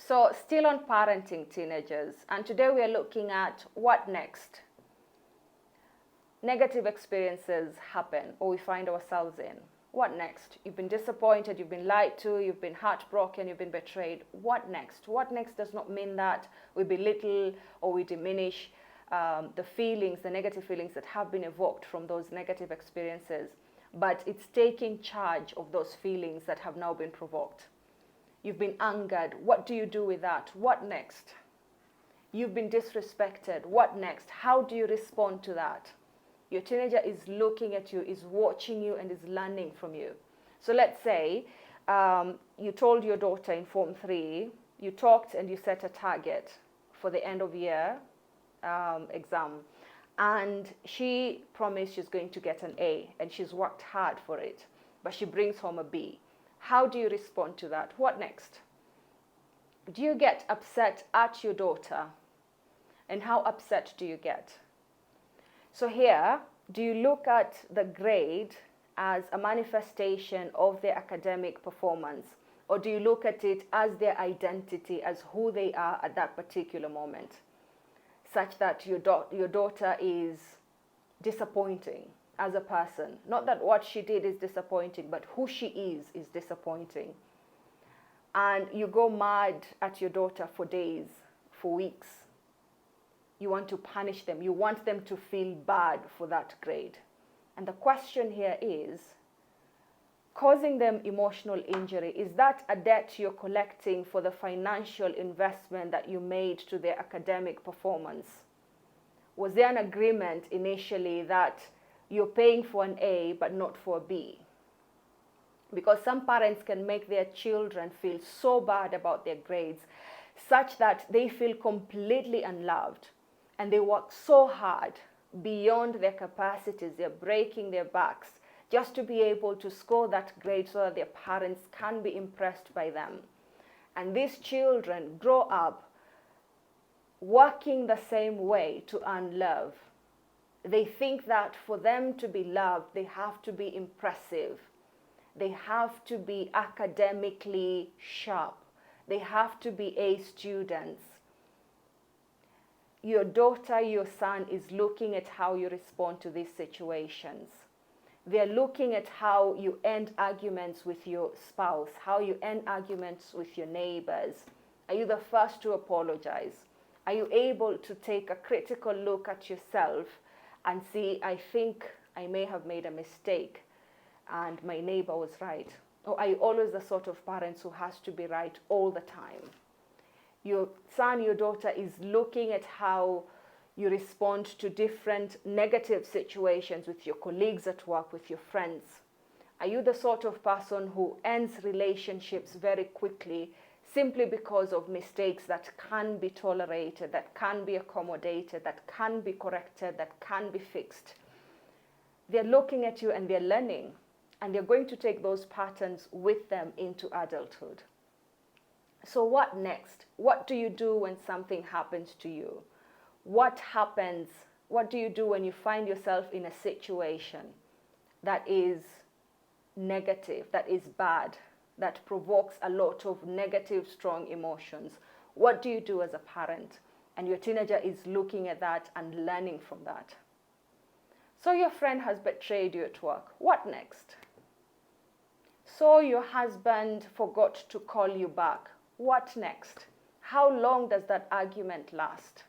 So still on parenting teenagers, and today we are looking at what next. Negative experiences happen or we find ourselves in. What next? You've been disappointed, you've been lied to, you've been heartbroken, you've been betrayed. What next? What next does not mean that we belittle or we diminish the feelings, the negative feelings that have been evoked from those negative experiences, but it's taking charge of those feelings that have now been provoked. You've been angered. What do you do with that? What next? You've been disrespected. What next? How do you respond to that? Your teenager is looking at you, is watching you, and is learning from you. So let's say you told your daughter in Form 3, you talked and you set a target for the end of year exam. And she promised she's going to get an A, and she's worked hard for it, but she brings home a B. How do you respond to that? What next? Do you get upset at your daughter? And how upset do you get? So here, do you look at the grade as a manifestation of their academic performance? Or do you look at it as their identity, as who they are at that particular moment? Such that your daughter is disappointing as a person. Not that what she did is disappointing, but who she is disappointing. And you go mad at your daughter for days, for weeks. You want to punish them. You want them to feel bad for that grade. And the question here is, causing them emotional injury, is that a debt you're collecting for the financial investment that you made to their academic performance? Was there an agreement initially that you're paying for an A but not for a B? Because some parents can make their children feel so bad about their grades such that they feel completely unloved, and they work so hard beyond their capacities. They're breaking their backs just to be able to score that grade so that their parents can be impressed by them. And these children grow up working the same way to earn love. They think that for them to be loved, they have to be impressive. They have to be academically sharp. They have to be A students. Your daughter, your son is looking at how you respond to these situations. They're looking at how you end arguments with your spouse, how you end arguments with your neighbors. Are you the first to apologize? Are you able to take a critical look at yourself and see, I think I may have made a mistake and my neighbor was right? Or are you always the sort of parents who has to be right all the time? Your son, your daughter is looking at how you respond to different negative situations with your colleagues at work, with your friends. Are you the sort of person who ends relationships very quickly simply because of mistakes that can be tolerated, that can be accommodated, that can be corrected, that can be fixed? They're looking at you and they're learning, and they're going to take those patterns with them into adulthood. So what next? What do you do when something happens to you? What happens? What do you do when you find yourself in a situation that is negative, that is bad, that provokes a lot of negative, strong emotions? What do you do as a parent? And your teenager is looking at that and learning from that. So your friend has betrayed you at work. What next? So your husband forgot to call you back. What next? How long does that argument last?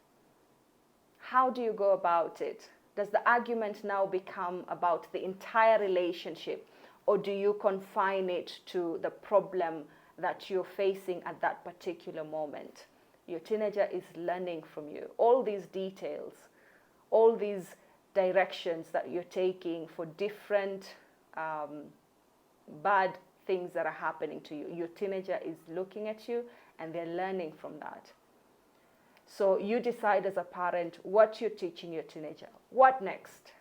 How do you go about it? Does the argument now become about the entire relationship, or do you confine it to the problem that you're facing at that particular moment? Your teenager is learning from you. All these details, all these directions that you're taking for different bad things that are happening to you. Your teenager is looking at you and they're learning from that. So you decide as a parent what you're teaching your teenager. What next?